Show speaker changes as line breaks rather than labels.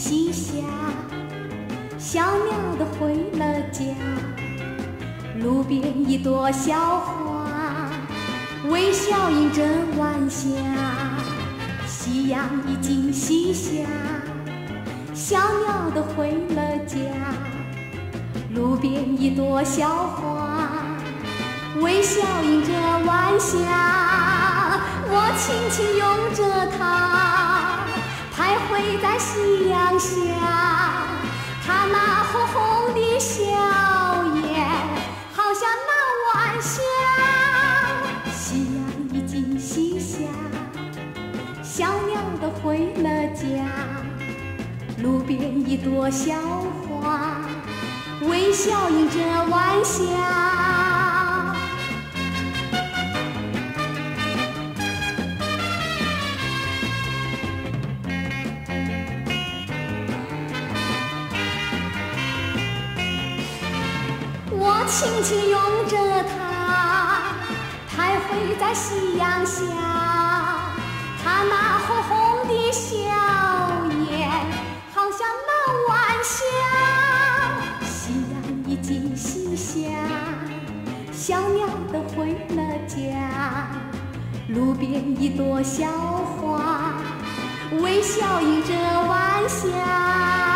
西下，小鸟的回了家。路边一朵小花，微笑迎着晚霞。夕阳已经西下，小鸟都回了家。路边一朵小花，微笑迎着晚霞。我轻轻拥着它，徘徊在夕阳下。它那红红的笑颜，好像那晚霞。夕阳已经西下，小鸟都回了家。路边一朵小花，微笑迎着晚霞。我轻轻拥着它，徘徊在夕阳下。它那红红的笑颜，好像那晚霞。夕阳已经西下，小鸟都回了家。路边一朵小花，微笑迎着晚霞。